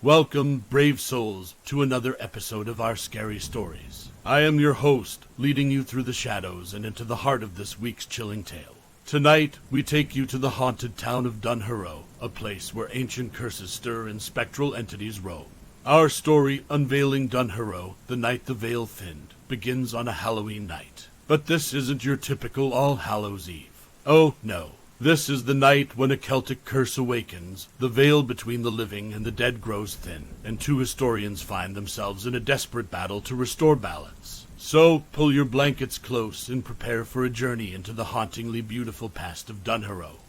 Welcome, brave souls, to another episode of our scary stories. I am your host, leading you through the shadows and into the heart of this week's chilling tale. Tonight, we take you to the haunted town of Dunharrow, a place where ancient curses stir and spectral entities roam. Our story, Unveiling Dunharrow, the night the veil thinned, begins on a Halloween night. But this isn't your typical All Hallows Eve. Oh, no. This is the night when a Celtic curse awakens, the veil between the living and the dead grows thin, and two historians find themselves in a desperate battle to restore balance. So, pull your blankets close and prepare for a journey into the hauntingly beautiful past of Dunharrow.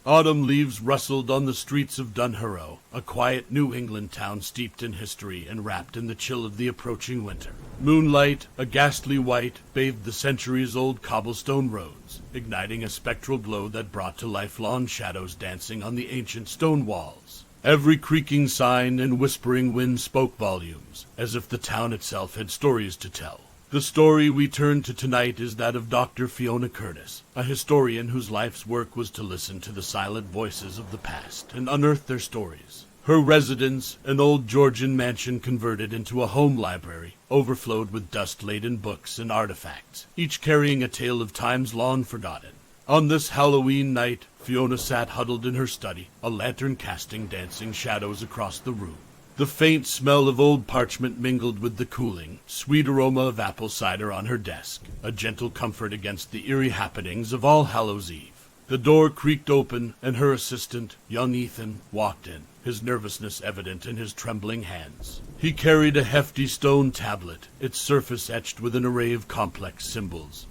Autumn leaves rustled on the streets of Dunharrow, a quiet New England town steeped in history and wrapped in the chill of the approaching winter. Moonlight, a ghastly white, bathed the centuries-old cobblestone roads, igniting a spectral glow that brought to life long shadows dancing on the ancient stone walls. Every creaking sign and whispering wind spoke volumes, as if the town itself had stories to tell. The story we turn to tonight is that of Dr. Fiona Curtis, a historian whose life's work was to listen to the silent voices of the past and unearth their stories. Her residence, an old Georgian mansion converted into a home library, overflowed with dust-laden books and artifacts, each carrying a tale of times long forgotten. On this Halloween night, Fiona sat huddled in her study, a lantern casting dancing shadows across the room. The faint smell of old parchment mingled with the cooling, sweet aroma of apple cider on her desk, a gentle comfort against the eerie happenings of All Hallows Eve. The door creaked open, and her assistant, young Ethan, walked in, his nervousness evident in his trembling hands. He carried a hefty stone tablet, its surface etched with an array of complex symbols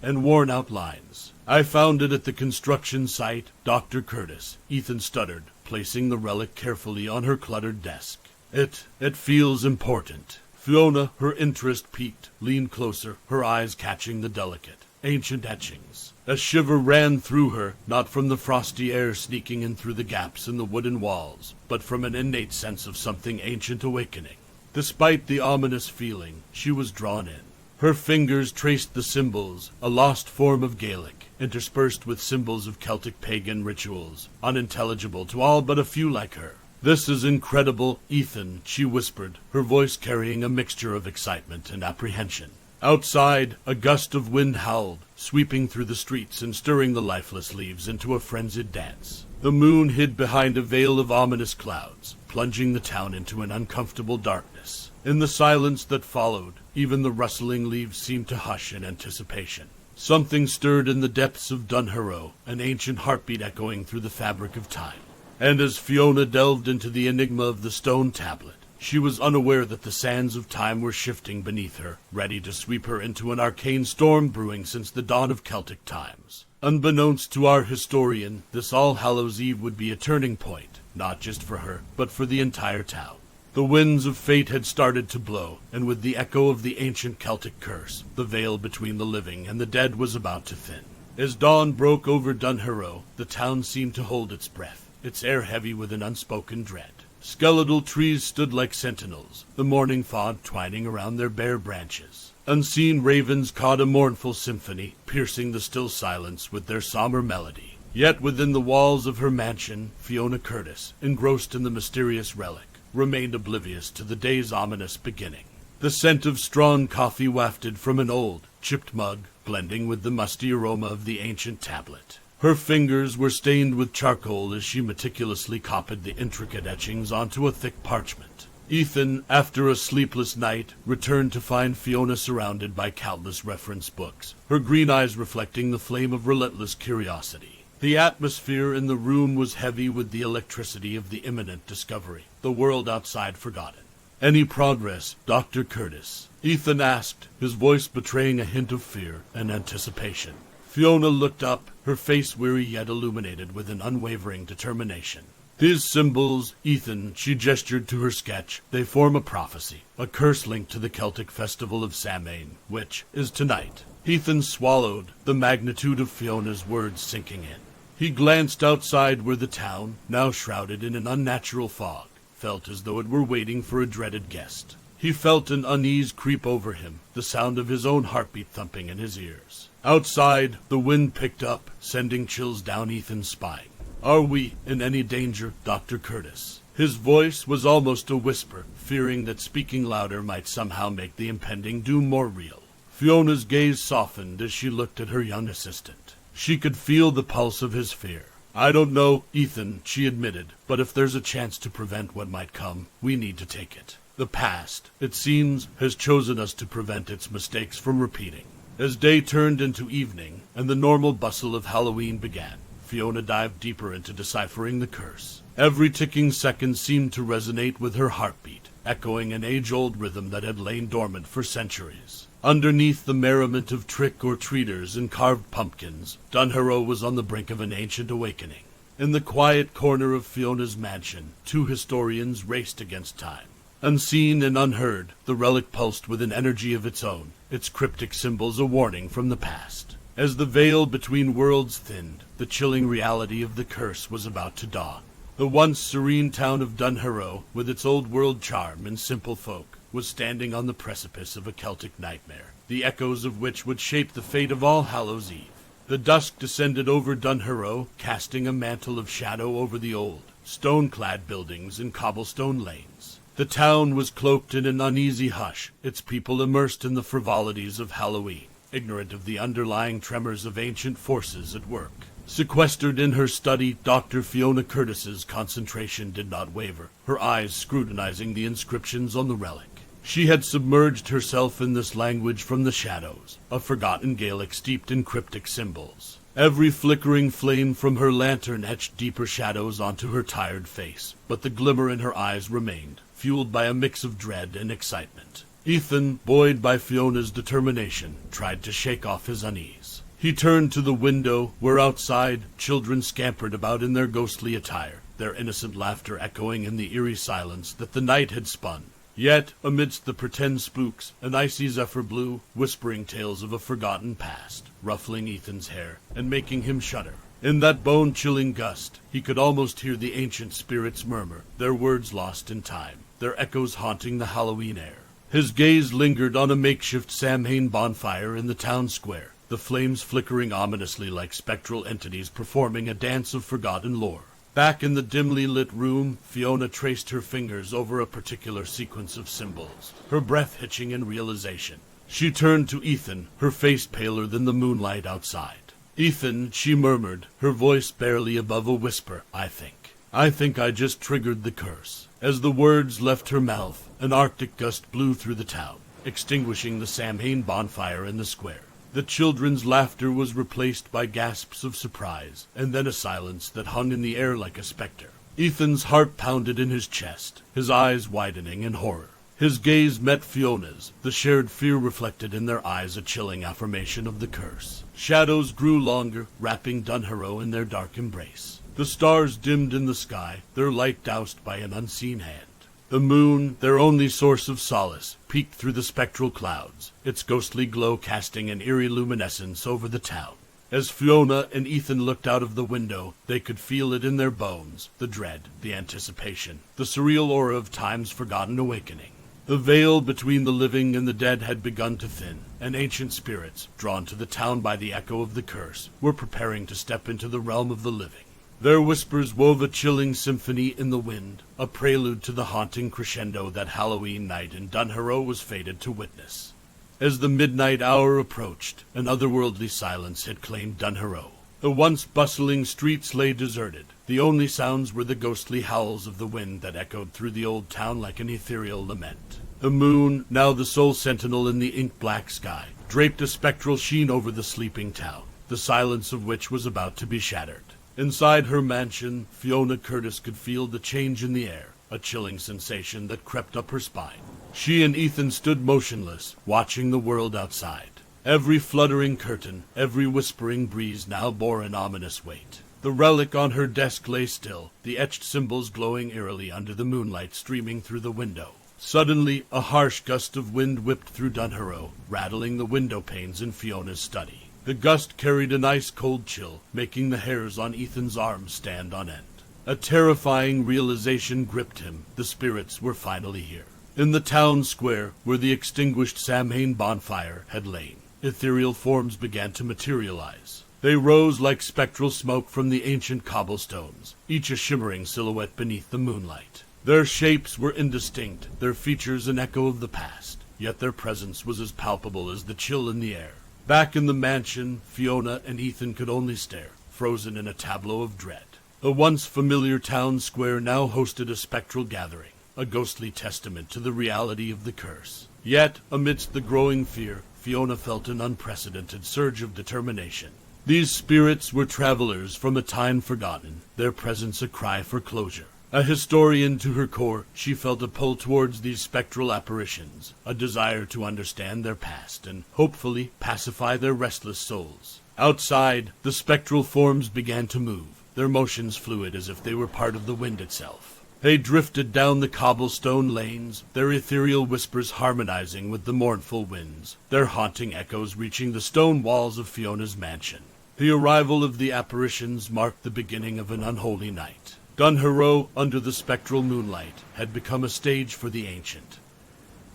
and worn-out lines. "I found it at the construction site, Dr. Curtis," Ethan stuttered, placing the relic carefully on her cluttered desk. It feels important." Fiona, her interest piqued, leaned closer, her eyes catching the delicate, ancient etchings. A shiver ran through her, not from the frosty air sneaking in through the gaps in the wooden walls, but from an innate sense of something ancient awakening. Despite the ominous feeling, she was drawn in. Her fingers traced the symbols, a lost form of Gaelic, interspersed with symbols of Celtic pagan rituals, unintelligible to all but a few like her. "This is incredible, Ethan," she whispered, her voice carrying a mixture of excitement and apprehension. Outside, a gust of wind howled, sweeping through the streets and stirring the lifeless leaves into a frenzied dance. The moon hid behind a veil of ominous clouds, plunging the town into an uncomfortable darkness. In the silence that followed, even the rustling leaves seemed to hush in anticipation. Something stirred in the depths of Dunharrow, an ancient heartbeat echoing through the fabric of time. And as Fiona delved into the enigma of the stone tablet, she was unaware that the sands of time were shifting beneath her, ready to sweep her into an arcane storm brewing since the dawn of Celtic times. Unbeknownst to our historian, this All Hallows Eve would be a turning point, not just for her, but for the entire town. The winds of fate had started to blow, and with the echo of the ancient Celtic curse, the veil between the living and the dead was about to thin. As dawn broke over Dunharrow, the town seemed to hold its breath, its air heavy with an unspoken dread. Skeletal trees stood like sentinels, the morning fog twining around their bare branches. Unseen ravens caught a mournful symphony, piercing the still silence with their somber melody. Yet within the walls of her mansion, Fiona Curtis, engrossed in the mysterious relic, remained oblivious to the day's ominous beginning. The scent of strong coffee wafted from an old, chipped mug, blending with the musty aroma of the ancient tablet. Her fingers were stained with charcoal as she meticulously copied the intricate etchings onto a thick parchment. Ethan, after a sleepless night, returned to find Fiona surrounded by countless reference books, her green eyes reflecting the flame of relentless curiosity. The atmosphere in the room was heavy with the electricity of the imminent discovery, the world outside forgotten. "Any progress, Dr. Curtis?" Ethan asked, his voice betraying a hint of fear and anticipation. Fiona looked up, her face weary yet illuminated with an unwavering determination. "These symbols, Ethan," she gestured to her sketch, "they form a prophecy, a curse linked to the Celtic festival of Samhain, which is tonight." Ethan swallowed, the magnitude of Fiona's words sinking in. He glanced outside where the town, now shrouded in an unnatural fog, felt as though it were waiting for a dreaded guest. He felt an unease creep over him, the sound of his own heartbeat thumping in his ears. Outside, the wind picked up, sending chills down Ethan's spine. "Are we in any danger, Dr. Curtis?" His voice was almost a whisper, fearing that speaking louder might somehow make the impending doom more real. Fiona's gaze softened as she looked at her young assistant. She could feel the pulse of his fear. "I don't know, Ethan," she admitted, "but if there's a chance to prevent what might come, we need to take it. The past, it seems, has chosen us to prevent its mistakes from repeating." As day turned into evening, and the normal bustle of Halloween began, Fiona dived deeper into deciphering the curse. Every ticking second seemed to resonate with her heartbeat, echoing an age-old rhythm that had lain dormant for centuries. Underneath the merriment of trick-or-treaters and carved pumpkins, Dunharrow was on the brink of an ancient awakening. In the quiet corner of Fiona's mansion, two historians raced against time. Unseen and unheard, the relic pulsed with an energy of its own, its cryptic symbols a warning from the past. As the veil between worlds thinned, the chilling reality of the curse was about to dawn. The once serene town of Dunharrow, with its old-world charm and simple folk, was standing on the precipice of a Celtic nightmare, the echoes of which would shape the fate of All Hallows' Eve. The dusk descended over Dunharrow, casting a mantle of shadow over the old, stone-clad buildings and cobblestone lanes. The town was cloaked in an uneasy hush, its people immersed in the frivolities of Halloween, ignorant of the underlying tremors of ancient forces at work. Sequestered in her study, Dr. Fiona Curtis's concentration did not waver, her eyes scrutinizing the inscriptions on the relic. She had submerged herself in this language from the shadows, a forgotten Gaelic steeped in cryptic symbols. Every flickering flame from her lantern etched deeper shadows onto her tired face, but the glimmer in her eyes remained, fueled by a mix of dread and excitement. Ethan, buoyed by Fiona's determination, tried to shake off his unease. He turned to the window, where outside children scampered about in their ghostly attire, their innocent laughter echoing in the eerie silence that the night had spun. Yet, amidst the pretend spooks, an icy zephyr blew, whispering tales of a forgotten past, ruffling Ethan's hair and making him shudder. In that bone-chilling gust, he could almost hear the ancient spirits murmur, their words lost in time, their echoes haunting the Halloween air. His gaze lingered on a makeshift Samhain bonfire in the town square, the flames flickering ominously like spectral entities performing a dance of forgotten lore. Back in the dimly lit room, Fiona traced her fingers over a particular sequence of symbols, her breath hitching in realization. She turned to Ethan, her face paler than the moonlight outside. "Ethan," she murmured, her voice barely above a whisper, I think I just triggered the curse." As the words left her mouth, an arctic gust blew through the town, extinguishing the Samhain bonfire in the square. The children's laughter was replaced by gasps of surprise, and then a silence that hung in the air like a specter. Ethan's heart pounded in his chest, his eyes widening in horror. His gaze met Fiona's, the shared fear reflected in their eyes a chilling affirmation of the curse. Shadows grew longer, wrapping Dunharrow in their dark embrace. The stars dimmed in the sky, their light doused by an unseen hand. The moon, their only source of solace, peeked through the spectral clouds, its ghostly glow casting an eerie luminescence over the town. As Fiona and Ethan looked out of the window, they could feel it in their bones, the dread, the anticipation, the surreal aura of time's forgotten awakening. The veil between the living and the dead had begun to thin, and ancient spirits, drawn to the town by the echo of the curse, were preparing to step into the realm of the living. Their whispers wove a chilling symphony in the wind, a prelude to the haunting crescendo that Halloween night in Dunharrow was fated to witness. As the midnight hour approached, an otherworldly silence had claimed Dunharrow. The once bustling streets lay deserted. The only sounds were the ghostly howls of the wind that echoed through the old town like an ethereal lament. The moon, now the sole sentinel in the ink-black sky, draped a spectral sheen over the sleeping town, the silence of which was about to be shattered. Inside her mansion, Fiona Curtis could feel the change in the air, a chilling sensation that crept up her spine. She and Ethan stood motionless, watching the world outside. Every fluttering curtain, every whispering breeze now bore an ominous weight. The relic on her desk lay still, the etched symbols glowing eerily under the moonlight streaming through the window. Suddenly, a harsh gust of wind whipped through Dunharrow, rattling the window panes in Fiona's study. The gust carried an ice-cold chill, making the hairs on Ethan's arms stand on end. A terrifying realization gripped him. The spirits were finally here. In the town square, where the extinguished Samhain bonfire had lain, ethereal forms began to materialize. They rose like spectral smoke from the ancient cobblestones, each a shimmering silhouette beneath the moonlight. Their shapes were indistinct, their features an echo of the past, yet their presence was as palpable as the chill in the air. Back in the mansion, Fiona and Ethan could only stare, frozen in a tableau of dread. The once familiar town square now hosted a spectral gathering, a ghostly testament to the reality of the curse. Yet, amidst the growing fear, Fiona felt an unprecedented surge of determination. These spirits were travelers from a time forgotten, their presence a cry for closure. A historian to her core, she felt a pull towards these spectral apparitions, a desire to understand their past and, hopefully, pacify their restless souls. Outside, the spectral forms began to move, their motions fluid as if they were part of the wind itself. They drifted down the cobblestone lanes, their ethereal whispers harmonizing with the mournful winds, their haunting echoes reaching the stone walls of Fiona's mansion. The arrival of the apparitions marked the beginning of an unholy night. Dunharrow, under the spectral moonlight, had become a stage for the ancient,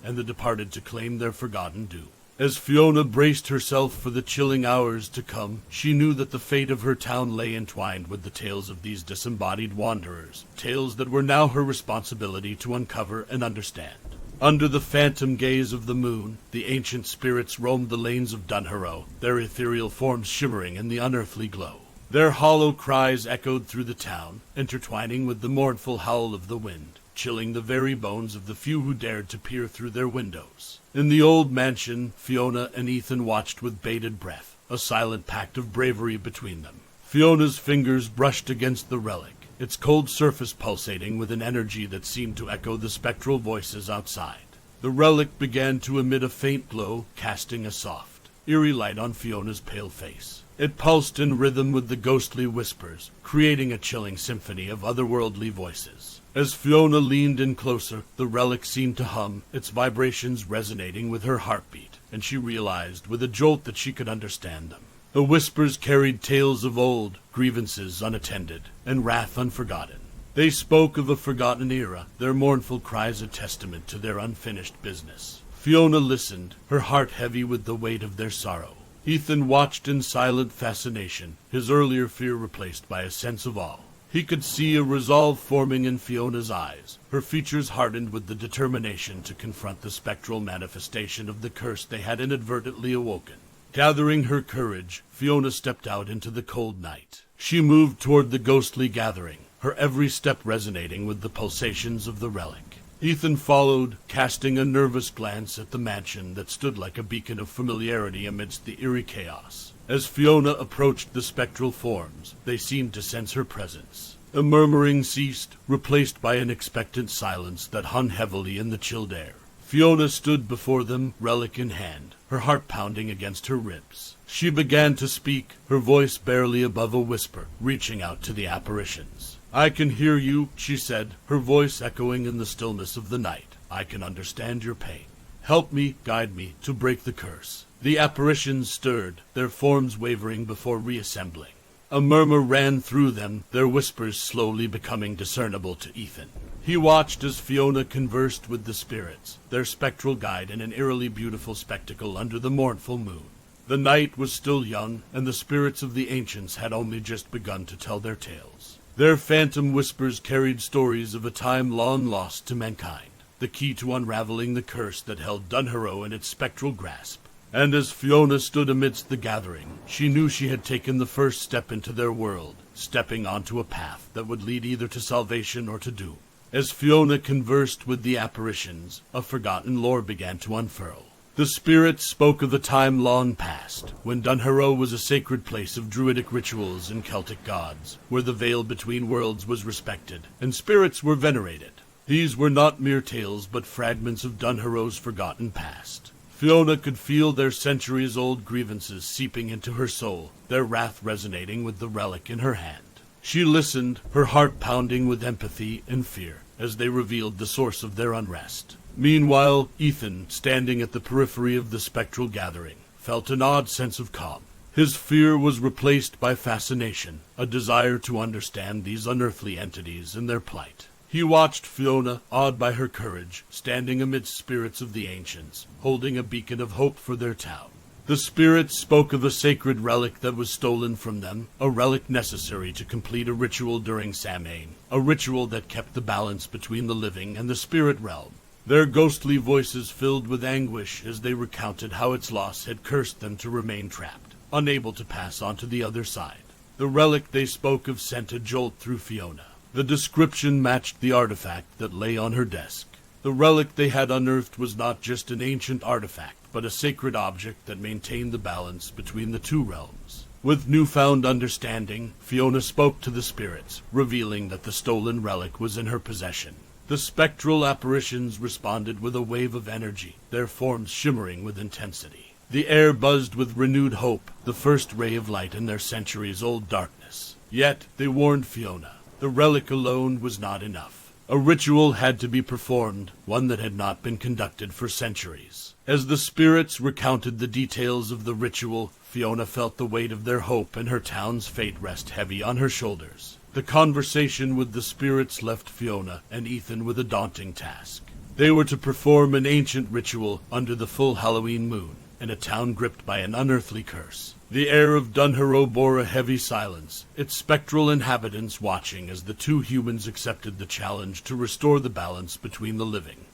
and the departed to claim their forgotten due. As Fiona braced herself for the chilling hours to come, she knew that the fate of her town lay entwined with the tales of these disembodied wanderers, tales that were now her responsibility to uncover and understand. Under the phantom gaze of the moon, the ancient spirits roamed the lanes of Dunharrow, their ethereal forms shimmering in the unearthly glow. Their hollow cries echoed through the town, intertwining with the mournful howl of the wind, chilling the very bones of the few who dared to peer through their windows. In the old mansion, Fiona and Ethan watched with bated breath, a silent pact of bravery between them. Fiona's fingers brushed against the relic, its cold surface pulsating with an energy that seemed to echo the spectral voices outside. The relic began to emit a faint glow, casting a soft, eerie light on Fiona's pale face. It pulsed in rhythm with the ghostly whispers, creating a chilling symphony of otherworldly voices. As Fiona leaned in closer, the relic seemed to hum, its vibrations resonating with her heartbeat, and she realized with a jolt that she could understand them. The whispers carried tales of old, grievances unattended, and wrath unforgotten. They spoke of a forgotten era, their mournful cries a testament to their unfinished business. Fiona listened, her heart heavy with the weight of their sorrow. Ethan watched in silent fascination, his earlier fear replaced by a sense of awe. He could see a resolve forming in Fiona's eyes, her features hardened with the determination to confront the spectral manifestation of the curse they had inadvertently awoken. Gathering her courage, Fiona stepped out into the cold night. She moved toward the ghostly gathering, her every step resonating with the pulsations of the relic. Ethan followed, casting a nervous glance at the mansion that stood like a beacon of familiarity amidst the eerie chaos. As Fiona approached the spectral forms, they seemed to sense her presence. The murmuring ceased, replaced by an expectant silence that hung heavily in the chilled air. Fiona stood before them, relic in hand, her heart pounding against her ribs. She began to speak, her voice barely above a whisper, reaching out to the apparitions. "I can hear you," she said, her voice echoing in the stillness of the night. "I can understand your pain. Help me, guide me, to break the curse." The apparitions stirred, their forms wavering before reassembling. A murmur ran through them, their whispers slowly becoming discernible to Ethan. He watched as Fiona conversed with the spirits, their spectral guide in an eerily beautiful spectacle under the mournful moon. The night was still young, and the spirits of the ancients had only just begun to tell their tales. Their phantom whispers carried stories of a time long lost to mankind, the key to unraveling the curse that held Dunharrow in its spectral grasp. And as Fiona stood amidst the gathering, she knew she had taken the first step into their world, stepping onto a path that would lead either to salvation or to doom. As Fiona conversed with the apparitions, a forgotten lore began to unfurl. The spirits spoke of a time long past, when Dunharrow was a sacred place of druidic rituals and Celtic gods, where the veil between worlds was respected, and spirits were venerated. These were not mere tales, but fragments of Dunharrow's forgotten past. Fiona could feel their centuries-old grievances seeping into her soul, their wrath resonating with the relic in her hand. She listened, her heart pounding with empathy and fear, as they revealed the source of their unrest. Meanwhile, Ethan, standing at the periphery of the spectral gathering, felt an odd sense of calm. His fear was replaced by fascination, a desire to understand these unearthly entities and their plight. He watched Fiona, awed by her courage, standing amidst spirits of the ancients, holding a beacon of hope for their town. The spirits spoke of a sacred relic that was stolen from them, a relic necessary to complete a ritual during Samhain, a ritual that kept the balance between the living and the spirit realm. Their ghostly voices filled with anguish as they recounted how its loss had cursed them to remain trapped, unable to pass on to the other side. The relic they spoke of sent a jolt through Fiona. The description matched the artifact that lay on her desk. The relic they had unearthed was not just an ancient artifact, but a sacred object that maintained the balance between the two realms. With newfound understanding, Fiona spoke to the spirits, revealing that the stolen relic was in her possession. The spectral apparitions responded with a wave of energy, their forms shimmering with intensity. The air buzzed with renewed hope, the first ray of light in their centuries-old darkness. Yet, they warned Fiona, the relic alone was not enough. A ritual had to be performed, one that had not been conducted for centuries. As the spirits recounted the details of the ritual, Fiona felt the weight of their hope and her town's fate rest heavy on her shoulders. The conversation with the spirits left Fiona and Ethan with a daunting task. They were to perform an ancient ritual under the full Halloween moon, in a town gripped by an unearthly curse. The air of Dunharrow bore a heavy silence, its spectral inhabitants watching as the two humans accepted the challenge to restore the balance between the living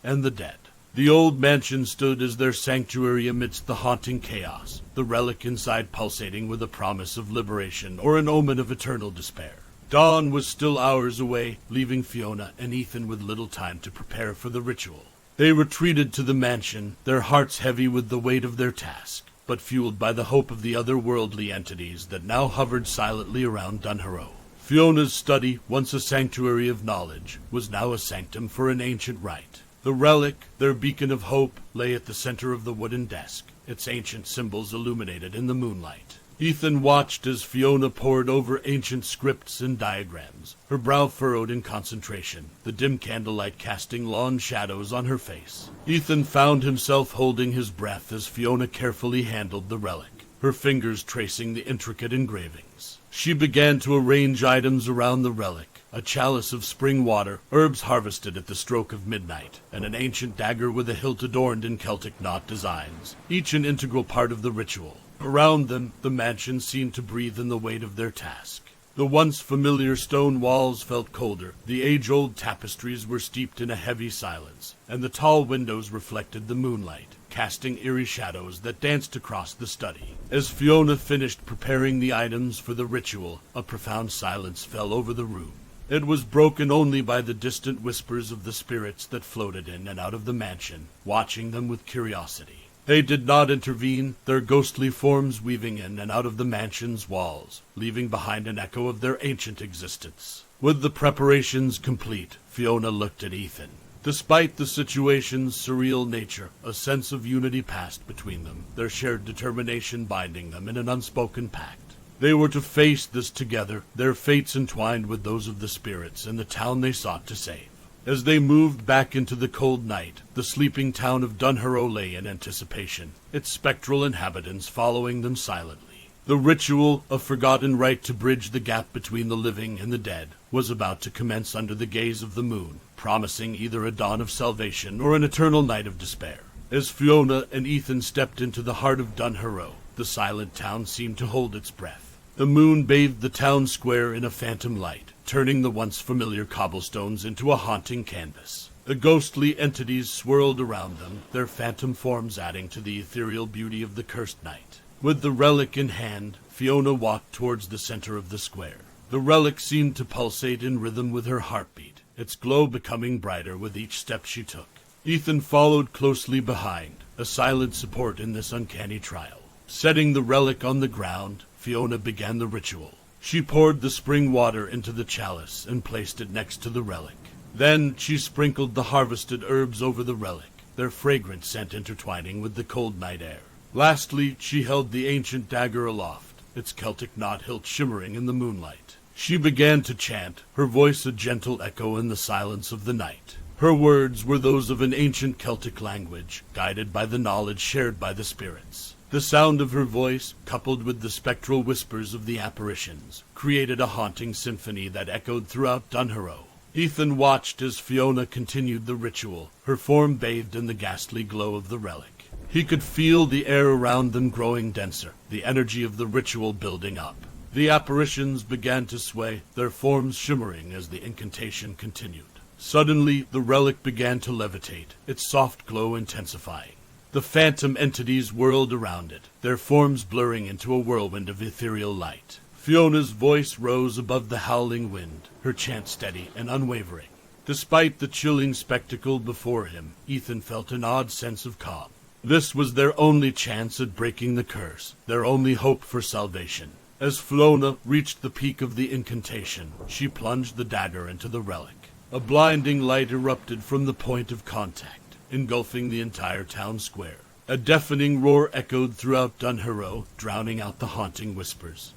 and the dead. The old mansion stood as their sanctuary amidst the haunting chaos, the relic inside pulsating with a promise of liberation or an omen of eternal despair. Dawn was still hours away, leaving Fiona and Ethan with little time to prepare for the ritual. They retreated to the mansion, their hearts heavy with the weight of their task, but fueled by the hope of the otherworldly entities that now hovered silently around Dunharrow. Fiona's study, once a sanctuary of knowledge, was now a sanctum for an ancient rite. The relic, their beacon of hope, lay at the center of the wooden desk, its ancient symbols illuminated in the moonlight. Ethan watched as Fiona pored over ancient scripts and diagrams, her brow furrowed in concentration, the dim candlelight casting long shadows on her face. Ethan found himself holding his breath as Fiona carefully handled the relic, her fingers tracing the intricate engravings. She began to arrange items around the relic, a chalice of spring water, herbs harvested at the stroke of midnight, and an ancient dagger with a hilt adorned in Celtic knot designs, each an integral part of the ritual. Around them, the mansion seemed to breathe in the weight of their task. The once familiar stone walls felt colder, the age-old tapestries were steeped in a heavy silence, and the tall windows reflected the moonlight, casting eerie shadows that danced across the study. As Fiona finished preparing the items for the ritual, a profound silence fell over the room. It was broken only by the distant whispers of the spirits that floated in and out of the mansion, watching them with curiosity. They did not intervene, their ghostly forms weaving in and out of the mansion's walls, leaving behind an echo of their ancient existence. With the preparations complete, Fiona looked at Ethan. Despite the situation's surreal nature, a sense of unity passed between them, their shared determination binding them in an unspoken pact. They were to face this together, their fates entwined with those of the spirits and the town they sought to save. As they moved back into the cold night, the sleeping town of Dunharrow lay in anticipation, its spectral inhabitants following them silently. The ritual, a forgotten rite to bridge the gap between the living and the dead, was about to commence under the gaze of the moon, promising either a dawn of salvation or an eternal night of despair. As Fiona and Ethan stepped into the heart of Dunharrow, the silent town seemed to hold its breath. The moon bathed the town square in a phantom light, turning the once familiar cobblestones into a haunting canvas. The ghostly entities swirled around them, their phantom forms adding to the ethereal beauty of the cursed night. With the relic in hand, Fiona walked towards the center of the square. The relic seemed to pulsate in rhythm with her heartbeat, its glow becoming brighter with each step she took. Ethan followed closely behind, a silent support in this uncanny trial. Setting the relic on the ground, Fiona began the ritual. She poured the spring water into the chalice and placed it next to the relic. Then she sprinkled the harvested herbs over the relic, their fragrant scent intertwining with the cold night air. Lastly, she held the ancient dagger aloft, its Celtic knot hilt shimmering in the moonlight. She began to chant, her voice a gentle echo in the silence of the night. Her words were those of an ancient Celtic language, guided by the knowledge shared by the spirits. The sound of her voice, coupled with the spectral whispers of the apparitions, created a haunting symphony that echoed throughout Dunharrow. Ethan watched as Fiona continued the ritual, her form bathed in the ghastly glow of the relic. He could feel the air around them growing denser, the energy of the ritual building up. The apparitions began to sway, their forms shimmering as the incantation continued. Suddenly, the relic began to levitate, its soft glow intensifying. The phantom entities whirled around it, their forms blurring into a whirlwind of ethereal light. Fiona's voice rose above the howling wind, her chant steady and unwavering. Despite the chilling spectacle before him, Ethan felt an odd sense of calm. This was their only chance at breaking the curse, their only hope for salvation. As Fiona reached the peak of the incantation, she plunged the dagger into the relic. A blinding light erupted from the point of contact, engulfing the entire town square. A deafening roar echoed throughout Dunharrow, drowning out the haunting whispers.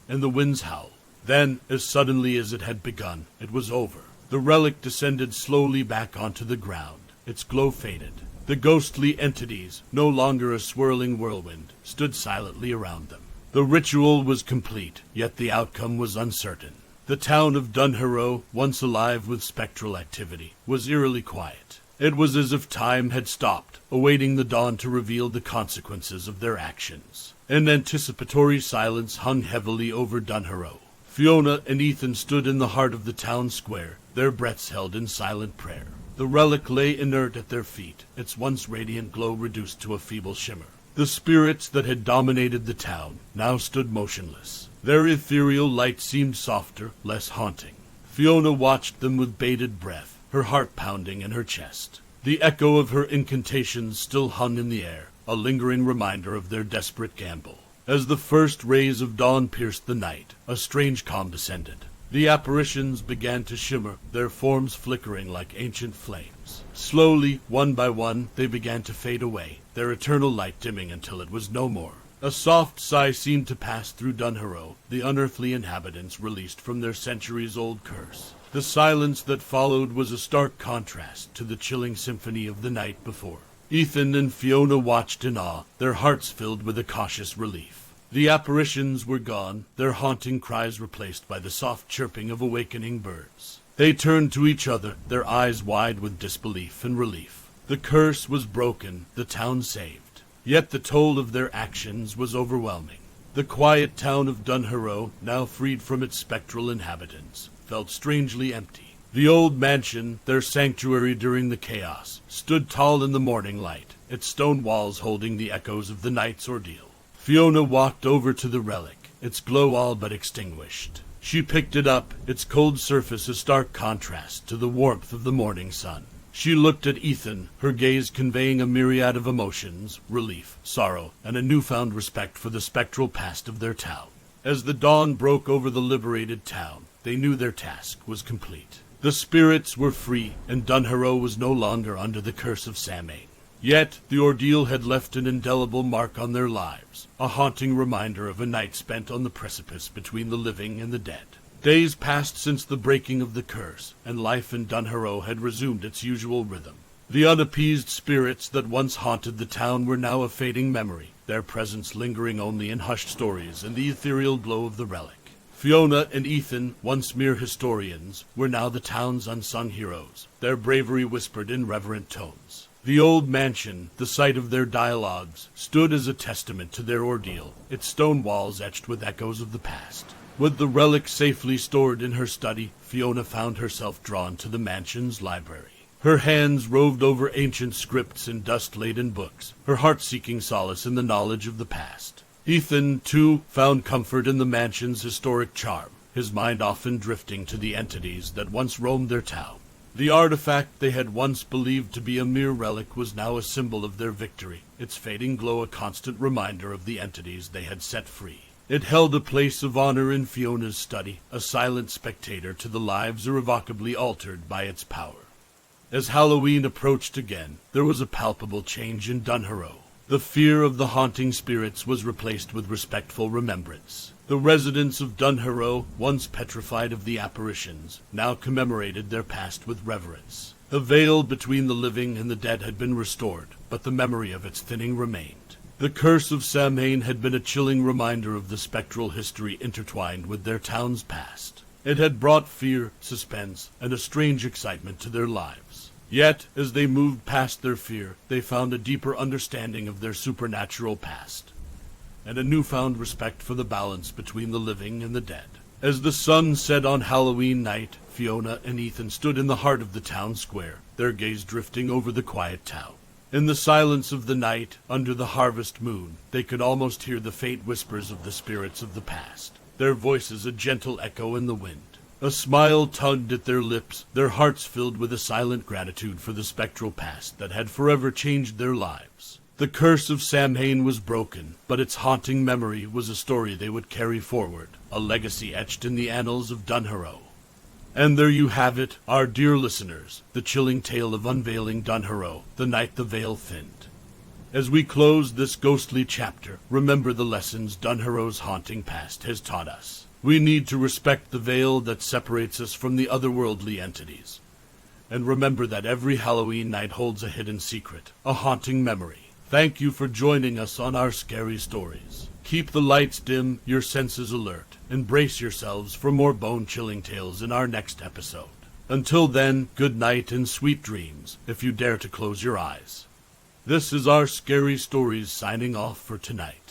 And the winds howled. Then, as suddenly as it had begun, it was over. The relic descended slowly back onto the ground. Its glow faded. The ghostly entities, no longer a swirling whirlwind, stood silently around them. The ritual was complete, yet the outcome was uncertain. The town of Dunharrow, once alive with spectral activity, was eerily quiet. It was as if time had stopped, awaiting the dawn to reveal the consequences of their actions. An anticipatory silence hung heavily over Dunharrow. Fiona and Ethan stood in the heart of the town square, their breaths held in silent prayer. The relic lay inert at their feet, its once radiant glow reduced to a feeble shimmer. The spirits that had dominated the town now stood motionless. Their ethereal light seemed softer, less haunting. Fiona watched them with bated breath, her heart pounding in her chest. The echo of her incantations still hung in the air, a lingering reminder of their desperate gamble. As the first rays of dawn pierced the night, a strange calm descended. The apparitions began to shimmer, their forms flickering like ancient flames. Slowly, one by one, they began to fade away, their eternal light dimming until it was no more. A soft sigh seemed to pass through Dunharrow, the unearthly inhabitants released from their centuries-old curse. The silence that followed was a stark contrast to the chilling symphony of the night before. Ethan and Fiona watched in awe, their hearts filled with a cautious relief. The apparitions were gone, their haunting cries replaced by the soft chirping of awakening birds. They turned to each other, their eyes wide with disbelief and relief. The curse was broken, the town saved. Yet the toll of their actions was overwhelming. The quiet town of Dunharrow, now freed from its spectral inhabitants, felt strangely empty. The old mansion, their sanctuary during the chaos, stood tall in the morning light, its stone walls holding the echoes of the night's ordeal. Fiona walked over to the relic, its glow all but extinguished. She picked it up, its cold surface a stark contrast to the warmth of the morning sun. She looked at Ethan, her gaze conveying a myriad of emotions, relief, sorrow, and a newfound respect for the spectral past of their town. As the dawn broke over the liberated town, they knew their task was complete. The spirits were free, and Dunharrow was no longer under the Curse of Samhain. Yet the ordeal had left an indelible mark on their lives, a haunting reminder of a night spent on the precipice between the living and the dead. Days passed since the breaking of the curse, and life in Dunharrow had resumed its usual rhythm. The unappeased spirits that once haunted the town were now a fading memory, their presence lingering only in hushed stories and the ethereal glow of the relic. Fiona and Ethan, once mere historians, were now the town's unsung heroes, their bravery whispered in reverent tones. The old mansion, the site of their dialogues, stood as a testament to their ordeal, its stone walls etched with echoes of the past. With the relic safely stored in her study, Fiona found herself drawn to the mansion's library. Her hands roved over ancient scripts and dust-laden books, her heart seeking solace in the knowledge of the past. Ethan, too, found comfort in the mansion's historic charm, his mind often drifting to the entities that once roamed their town. The artifact they had once believed to be a mere relic was now a symbol of their victory, its fading glow a constant reminder of the entities they had set free. It held a place of honor in Fiona's study, a silent spectator to the lives irrevocably altered by its power. As Halloween approached again, there was a palpable change in Dunharrow. The fear of the haunting spirits was replaced with respectful remembrance. The residents of Dunharrow, once petrified of the apparitions, now commemorated their past with reverence. The veil between the living and the dead had been restored, but the memory of its thinning remained. The Curse of Samhain had been a chilling reminder of the spectral history intertwined with their town's past. It had brought fear, suspense, and a strange excitement to their lives. Yet, as they moved past their fear, they found a deeper understanding of their supernatural past, and a newfound respect for the balance between the living and the dead. As the sun set on Halloween night, Fiona and Ethan stood in the heart of the town square, their gaze drifting over the quiet town. In the silence of the night, under the harvest moon, they could almost hear the faint whispers of the spirits of the past, their voices a gentle echo in the wind. A smile tugged at their lips, their hearts filled with a silent gratitude for the spectral past that had forever changed their lives. The curse of Samhain was broken, but its haunting memory was a story they would carry forward, a legacy etched in the annals of Dunharrow. And there you have it, our dear listeners, the chilling tale of Unveiling Dunharrow, the night the veil thinned. As we close this ghostly chapter, remember the lessons Dunharrow's haunting past has taught us. We need to respect the veil that separates us from the otherworldly entities. And remember that every Halloween night holds a hidden secret, a haunting memory. Thank you for joining us on our scary stories. Keep the lights dim, your senses alert, and brace yourselves for more bone-chilling tales in our next episode. Until then, good night and sweet dreams, if you dare to close your eyes. This is our Scary Stories signing off for tonight.